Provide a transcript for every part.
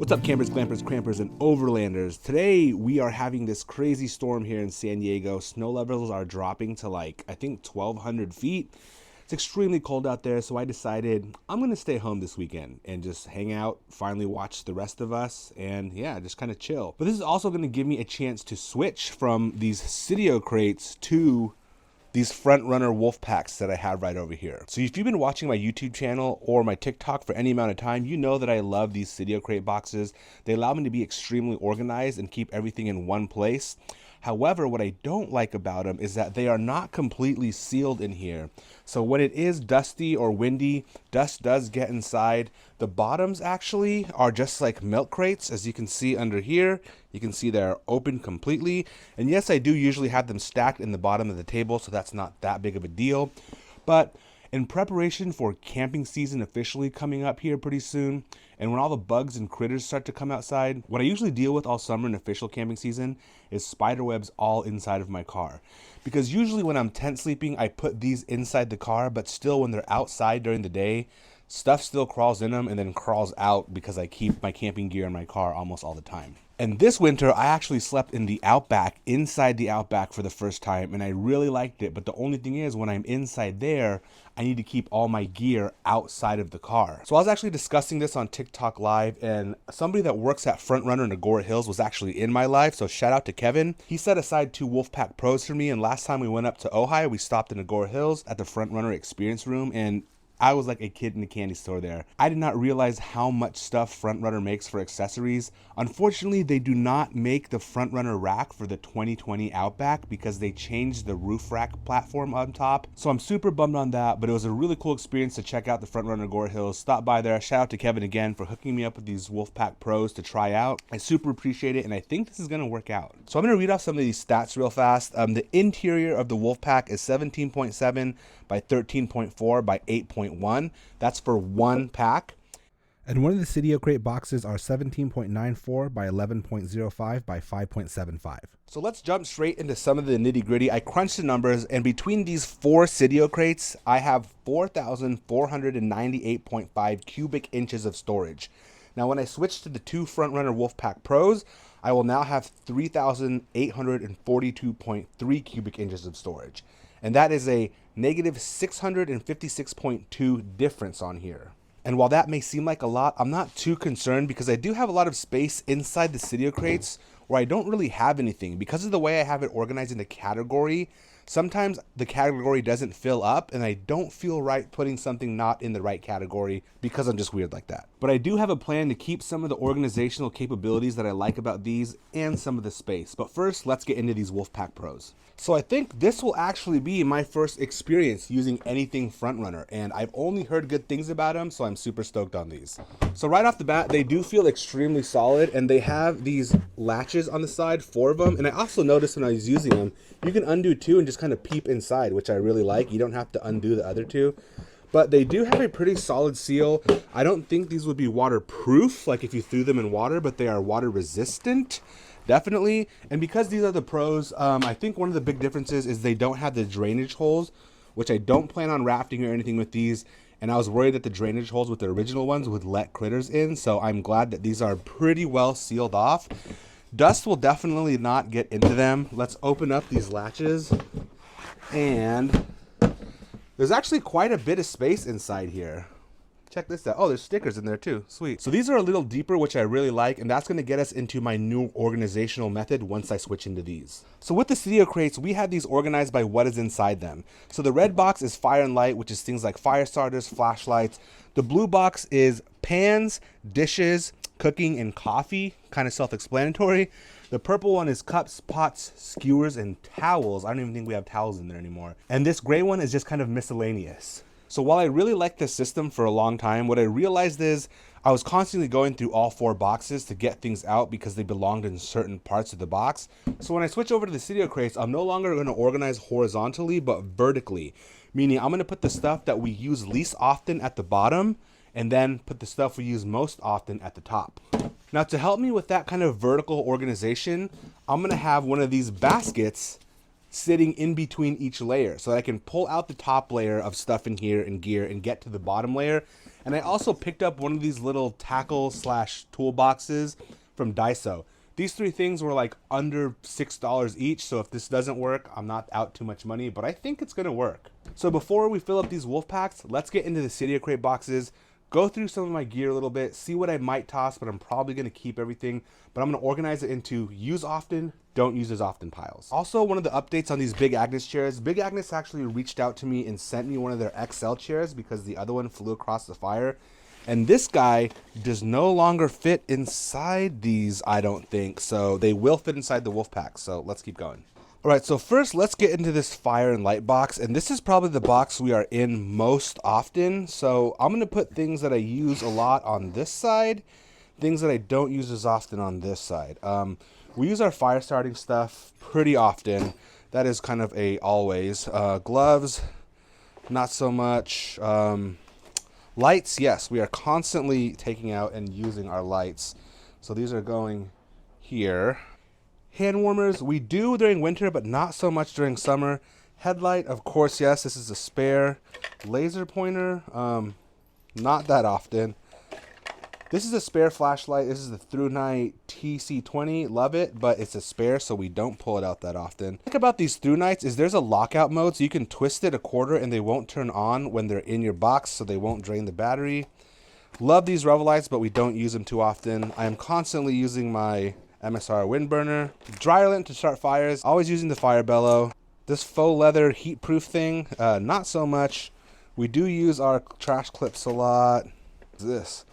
What's up, campers, glampers, crampers, and overlanders? Today we are having this crazy storm here in San Diego. Snow levels are dropping to like, I think 1,200 feet. It's extremely cold out there, so I decided I'm gonna stay home this weekend and just hang out, finally watch The Rest of Us, and yeah, just kind of chill. But this is also gonna give me a chance to switch from these SIDIO crates to these FrontRunner Wolfpacks that I have right over here. So if you've been watching my YouTube channel or my TikTok for any amount of time, you know that I love these SIDIO crate boxes. They allow me to be extremely organized and keep everything in one place. However, what I don't like about them is that they are not completely sealed in here. So when it is dusty or windy, dust does get inside. The bottoms actually are just like milk crates, as you can see under here. You can see they're open completely. And yes, I do usually have them stacked in the bottom of the table, so that's not that big of a deal. But in preparation for camping season officially coming up here pretty soon, and when all the bugs and critters start to come outside, what I usually deal with all summer in official camping season is spider webs all inside of my car. Because usually when I'm tent sleeping, I put these inside the car, but still when they're outside during the day, stuff still crawls in them and then crawls out because I keep my camping gear in my car almost all the time. And this winter, I actually slept in the Outback, inside the Outback for the first time, and I really liked it. But the only thing is, when I'm inside there, I need to keep all my gear outside of the car. So I was actually discussing this on TikTok Live, and somebody that works at FrontRunner in Agora Hills was actually in my live, so shout out to Kevin. He set aside 2 Wolfpack Pros for me, and last time we went up to Ojai, we stopped in Agora Hills at the FrontRunner Experience Room, and I was like a kid in a candy store there. I did not realize how much stuff FrontRunner makes for accessories. Unfortunately, they do not make the FrontRunner rack for the 2020 Outback because they changed the roof rack platform on top. So I'm super bummed on that, but it was a really cool experience to check out the FrontRunner Agora Hills. Stop by there. Shout out to Kevin again for hooking me up with these Wolfpack Pros to try out. I super appreciate it, and I think this is gonna work out. So I'm gonna read off some of these stats real fast. The interior of the Wolfpack is 17.7 by 13.4 by 8.1. That's for one pack. And one of the SIDIO crate boxes are 17.94 by 11.05 by 5.75. So let's jump straight into some of the nitty gritty. I crunched the numbers, and between these 4 SIDIO crates, I have 4,498.5 cubic inches of storage. Now, when I switch to the 2 FrontRunner Wolfpack Pros, I will now have 3,842.3 cubic inches of storage. And that is a negative 656.2 difference on here. And while that may seem like a lot, I'm not too concerned because I do have a lot of space inside the SIDIO crates where I don't really have anything. Because of the way I have it organized in a category, sometimes the category doesn't fill up and I don't feel right putting something not in the right category because I'm just weird like that. But I do have a plan to keep some of the organizational capabilities that I like about these and some of the space. But first, let's get into these Wolfpack Pros. So I think this will actually be my first experience using anything FrontRunner, and I've only heard good things about them, so I'm super stoked on these. So right off the bat, they do feel extremely solid, and they have these latches on the side, 4 of them, and I also noticed when I was using them, you can undo 2 and just kind of peep inside, which I really like. You don't have to undo the other 2. But they do have a pretty solid seal. I don't think these would be waterproof, like if you threw them in water, but they are water resistant. Definitely. And because these are the Pros, I think one of the big differences is they don't have the drainage holes, which I don't plan on rafting or anything with these. And I was worried that the drainage holes with the original ones would let critters in. So I'm glad that these are pretty well sealed off. Dust will definitely not get into them. Let's open up these latches. And there's actually quite a bit of space inside here. Check this out. Oh, there's stickers in there too. Sweet. So these are a little deeper, which I really like, and that's going to get us into my new organizational method once I switch into these. So with the SIDIO crates, we have these organized by what is inside them. So the red box is fire and light, which is things like fire starters, flashlights. The blue box is pans, dishes, cooking, and coffee. Kind of self-explanatory. The purple one is cups, pots, skewers, and towels. I don't even think we have towels in there anymore. And this gray one is just kind of miscellaneous. So while I really liked this system for a long time, what I realized is I was constantly going through all 4 boxes to get things out because they belonged in certain parts of the box. So when I switch over to the SIDIO crates, I'm no longer going to organize horizontally, but vertically. Meaning I'm going to put the stuff that we use least often at the bottom and then put the stuff we use most often at the top. Now to help me with that kind of vertical organization, I'm going to have one of these baskets sitting in between each layer so that I can pull out the top layer of stuff in here and gear and get to the bottom layer And I also picked up one of these little tackle slash toolboxes from Daiso. These three things were like under $6 each, so if this doesn't work, I'm not out too much money, but I think it's gonna work. So before we fill up these wolf packs, let's get into the SIDIO crate boxes, go through some of my gear a little bit, see what I might toss, but I'm probably gonna keep everything, but I'm gonna organize it into use often, don't use as often piles. Also, one of the updates on these Big Agnes chairs, Big Agnes actually reached out to me and sent me one of their XL chairs because the other one flew across the fire. And this guy does no longer fit inside these, I don't think. So they will fit inside the Wolfpack. So let's keep going. All right, so first let's get into this fire and light box. And this is probably the box we are in most often. So I'm going to put things that I use a lot on this side, things that I don't use as often on this side. We use our fire starting stuff pretty often. That is kind of a always. Gloves, not so much. Lights, yes, we are constantly taking out and using our lights. So these are going here. Hand warmers, we do during winter, but not so much during summer. Headlight, of course, yes, this is a spare. Laser pointer, not that often. This is a spare flashlight. This is the Through Night TC20. Love it, but it's a spare, so we don't pull it out that often. The thing about these Through Nights is there's a lockout mode, so you can twist it a quarter and they won't turn on when they're in your box, so they won't drain the battery. Love these Revel lights, but we don't use them too often. I am constantly using my MSR wind burner. Dryer lint to start fires. Always using the fire bellow. This faux leather heat proof thing, not so much. We do use our trash clips a lot. What's this?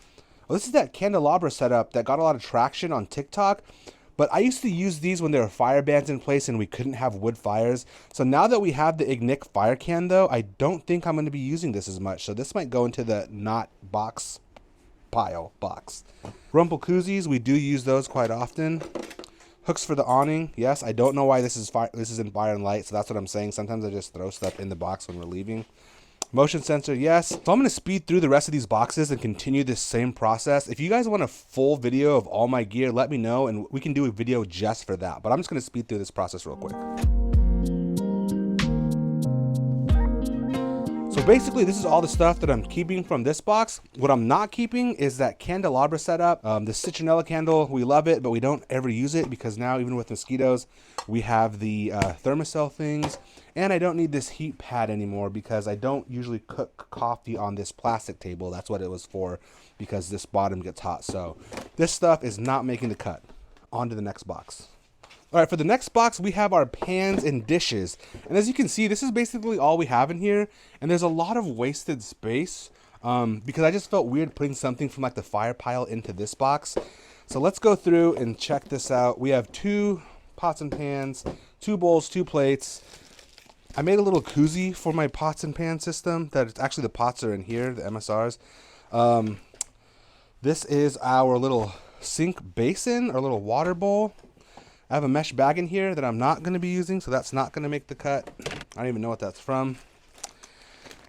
Well, this is that candelabra setup that got a lot of traction on TikTok, but I used to use these when there were fire bans in place and we couldn't have wood fires. So now that we have the Ignic fire can though, I don't think I'm going to be using this as much. So this might go into the not box pile box. Rumple koozies, we do use those quite often. Hooks for the awning, yes. I don't know why this is in fire and light, so that's what I'm saying. Sometimes I just throw stuff in the box when we're leaving. Motion sensor, yes. So I'm going to speed through the rest of these boxes and continue this same process. If you guys want a full video of all my gear, let me know and we can do a video just for that. But I'm just going to speed through this process real quick. So basically, this is all the stuff that I'm keeping from this box. What I'm not keeping is that candelabra setup. The citronella candle, we love it, but we don't ever use it because now, even with mosquitoes, we have the thermocell things. And I don't need this heat pad anymore because I don't usually cook coffee on this plastic table. That's what it was for, because this bottom gets hot. So this stuff is not making the cut. On to the next box. All right, for the next box, we have our pans and dishes. And as you can see, this is basically all we have in here. And there's a lot of wasted space because I just felt weird putting something from like the fire pile into this box. So let's go through and check this out. We have 2 pots and pans, 2 bowls, 2 plates. I made a little koozie for my pots and pan system. That actually the pots are in here, the MSRs. This is our little sink basin, our little water bowl. I have a mesh bag in here that I'm not going to be using, so that's not going to make the cut. I don't even know what that's from.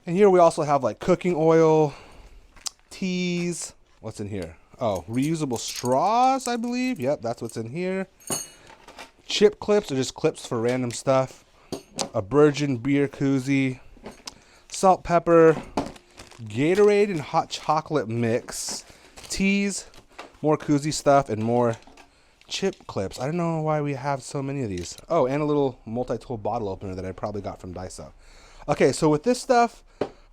And here we also have like cooking oil, teas. What's in here? Oh, reusable straws, I believe. Yep, that's what's in here. Chip clips, or just clips for random stuff. A Virgin beer koozie. Salt, pepper. Gatorade and hot chocolate mix. Teas. More koozie stuff and more chip clips. I don't know why we have so many of these. Oh, and a little multi-tool bottle opener that I probably got from Daiso. Okay, so with this stuff,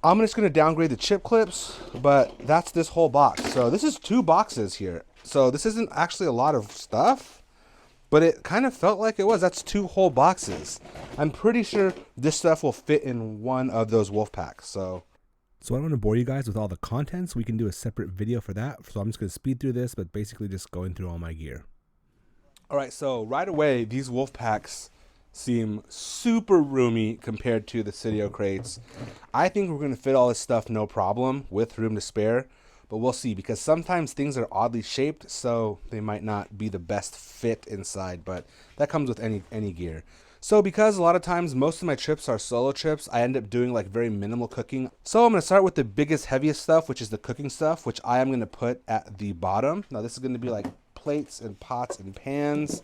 I'm just going to downgrade the chip clips, but that's this whole box. So this is 2 boxes here. So this isn't actually a lot of stuff, but it kind of felt like it was. That's 2 whole boxes. I'm pretty sure this stuff will fit in one of those Wolfpacks. So I don't want to bore you guys with all the contents. We can do a separate video for that. So I'm just going to speed through this, but basically just going through all my gear. All right, so right away, these Wolfpacks seem super roomy compared to the SIDIO crates. I think we're going to fit all this stuff no problem with room to spare, but we'll see, because sometimes things are oddly shaped, so they might not be the best fit inside, but that comes with any gear. So because a lot of times most of my trips are solo trips, I end up doing like very minimal cooking. So I'm going to start with the biggest, heaviest stuff, which is the cooking stuff, which I am going to put at the bottom. Now this is going to be like plates and pots and pans.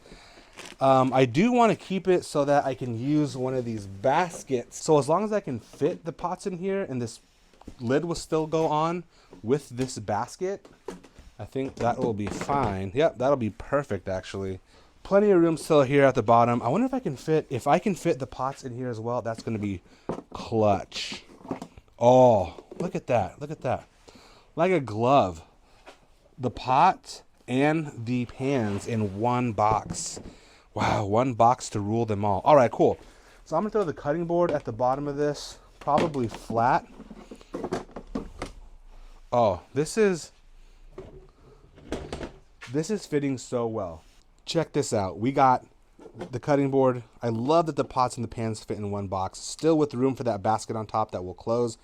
I do want to keep it so that I can use one of these baskets. So as long as I can fit the pots in here and this lid will still go on with this basket, I think that will be fine. Yep, that'll be perfect actually. Plenty of room still here at the bottom. I wonder if I can fit the pots in here as well. That's going to be clutch. Oh, look at that. Look at that. Like a glove. The pot and the pans in one box. Wow, one box to rule them all. All right, cool. So I'm going to throw the cutting board at the bottom of this, probably flat. Oh, this is fitting so well. Check this out. We got the cutting board. I love that the pots and the pans fit in one box, still with room for that basket on top that will close.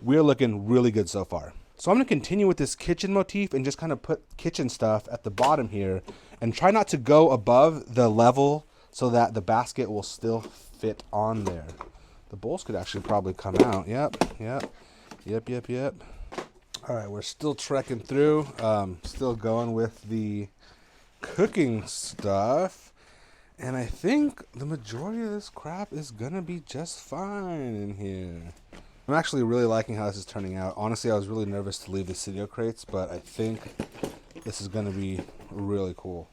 We're looking really good so far. So I'm going to continue with this kitchen motif and just kind of put kitchen stuff at the bottom here and try not to go above the level so that the basket will still fit on there. The bowls could actually probably come out. Yep. All right, we're still trekking through, still going with the cooking stuff, and I think the majority of this crap is gonna be just fine in here. I'm actually really liking how this is turning out. Honestly, I was really nervous to leave the SIDIO crates, but I think this is gonna be really cool.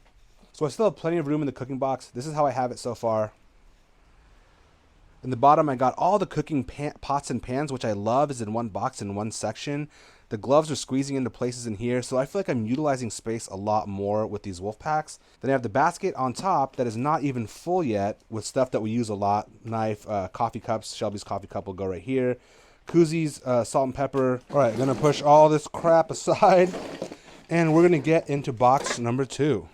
So I still have plenty of room in the cooking box. This is how I have it so far. In the bottom, I got all the cooking pots and pans, which I love, is in one box in one section. The gloves are squeezing into places in here, so I feel like I'm utilizing space a lot more with these Wolfpacks. Then I have the basket on top that is not even full yet with stuff that we use a lot. Knife, coffee cups. Shelby's coffee cup will go right here. Koozies, salt and pepper. All right, gonna push all this crap aside, and we're gonna get into box number 2.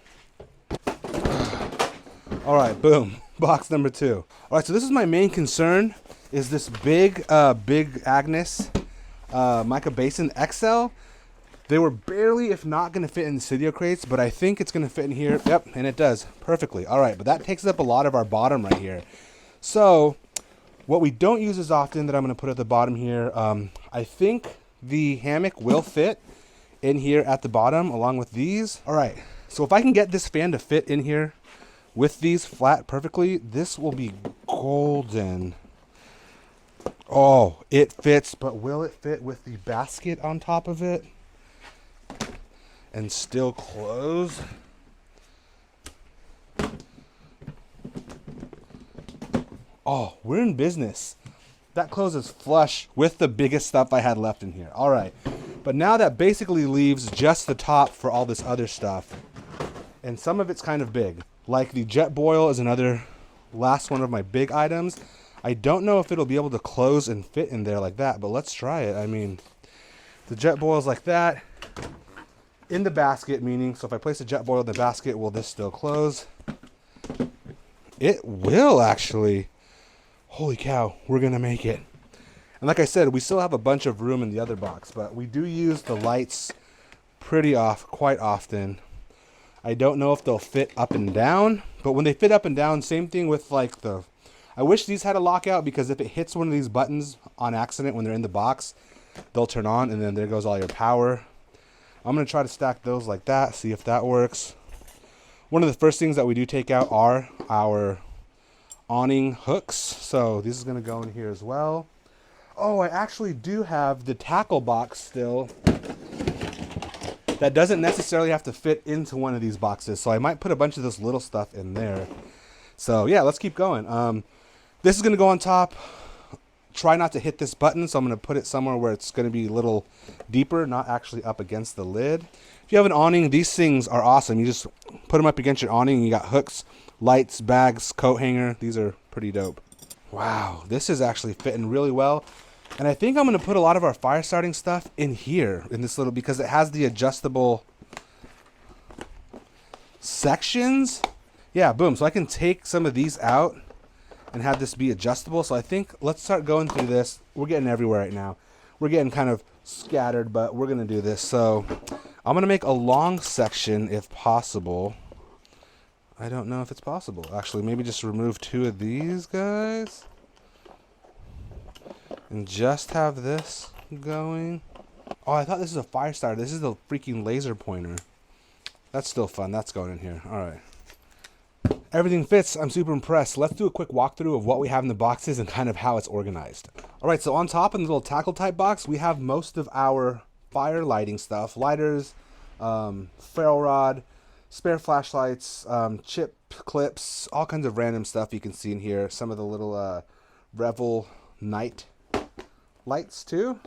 All right, boom. Box number 2. All right, so this is my main concern, is this big Agnes mica basin XL. They were barely, if not, going to fit in the SIDIO crates, but I think it's going to fit in here. Yep, and it does perfectly. All right, but that takes up a lot of our bottom right here. So what we don't use as often that I'm going to put at the bottom here, I think the hammock will fit in here at the bottom along with these. All right, so if I can get this fan to fit in here with these flat perfectly, this will be golden. Oh, it fits, but will it fit with the basket on top of it and still close? Oh, we're in business. That closes flush with the biggest stuff I had left in here. All right, but now that basically leaves just the top for all this other stuff, and some of it's kind of big. Like the jet boil is another last one of my big items. I don't know if it'll be able to close and fit in there like that, but let's try it. I mean, the jet boil is like that in the basket, meaning, so if I place a jet boil in the basket, will this still close? It will actually. Holy cow, we're gonna make it. And like I said, we still have a bunch of room in the other box, but we do use the lights quite often. I don't know if they'll fit up and down, but when they fit up and down, same thing with like I wish these had a lockout, because if it hits one of these buttons on accident when they're in the box, they'll turn on and then there goes all your power. I'm going to try to stack those like that, see if that works. One of the first things that we do take out are our awning hooks. So this is going to go in here as well. Oh, I actually do have the tackle box still. That doesn't necessarily have to fit into one of these boxes. So I might put a bunch of this little stuff in there. So yeah, let's keep going. This is going to go on top. Try not to hit this button, so I'm going to put it somewhere where it's going to be a little deeper, not actually up against the lid. If you have an awning, these things are awesome. You just put them up against your awning, and you got hooks, lights, bags, coat hanger. These are pretty dope. Wow, this is actually fitting really well. And I think I'm going to put a lot of our fire starting stuff in here, in this little, because it has the adjustable sections. Yeah, boom. So I can take some of these out and have this be adjustable. So I think let's start going through this. We're getting everywhere right now. We're getting kind of scattered, but we're going to do this. So I'm going to make a long section if possible. I don't know if it's possible. Actually, maybe just remove 2 of these guys and just have this going. Oh, I thought this is a fire starter. This is the freaking laser pointer. That's still fun. That's going in here. All right. Everything fits. I'm super impressed. Let's do a quick walkthrough of what we have in the boxes and kind of how it's organized. All right, so on top in the little tackle type box, we have most of our fire lighting stuff, lighters, ferro rod, spare flashlights, chip clips, all kinds of random stuff you can see in here. Some of the little Revel night lights too.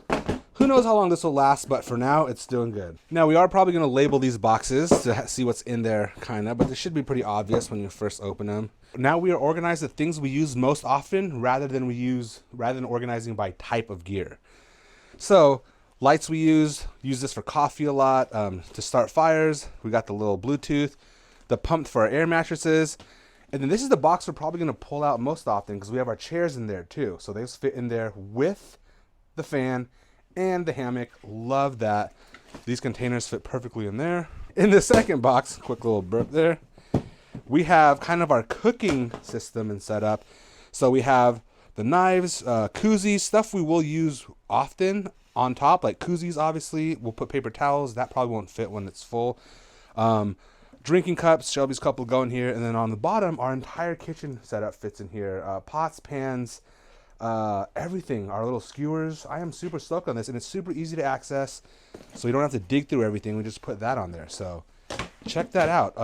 Who knows how long this will last, but for now, it's doing good. Now, we are probably going to label these boxes to see what's in there, kind of, but this should be pretty obvious when you first open them. Now we are organized the things we use most often rather than organizing by type of gear. So, lights we use this for coffee a lot, to start fires. We got the little Bluetooth, the pump for our air mattresses, and then this is the box we're probably going to pull out most often because we have our chairs in there too. So those fit in there with the fan and the hammock. Love that. These containers fit perfectly in there. In the second box, quick little burp there, we have kind of our cooking system and setup. So we have the knives, koozies, stuff we will use often on top, like koozies obviously. We'll put paper towels. That probably won't fit when it's full. Drinking cups, Shelby's cup will go in here. And then on the bottom, our entire kitchen setup fits in here. Pots, pans, everything, our little skewers. I am super stoked on this, and it's super easy to access, so you don't have to dig through everything. We just put that on there, so check that out.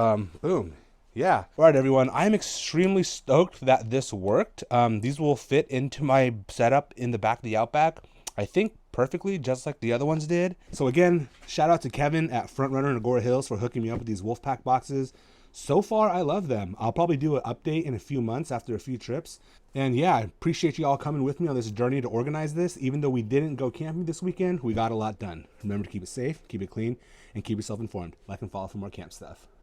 Boom. Yeah. All right, everyone, I'm extremely stoked that this worked. These will fit into my setup in the back of the Outback, I think perfectly, just like the other ones did. So again, shout out to Kevin at FrontRunner in Agora Hills for hooking me up with these Wolfpack boxes. So far, I love them. I'll probably do an update in a few months after a few trips. And yeah, I appreciate you all coming with me on this journey to organize this. Even though we didn't go camping this weekend, we got a lot done. Remember to keep it safe, keep it clean, and keep yourself informed. Like and follow for more camp stuff.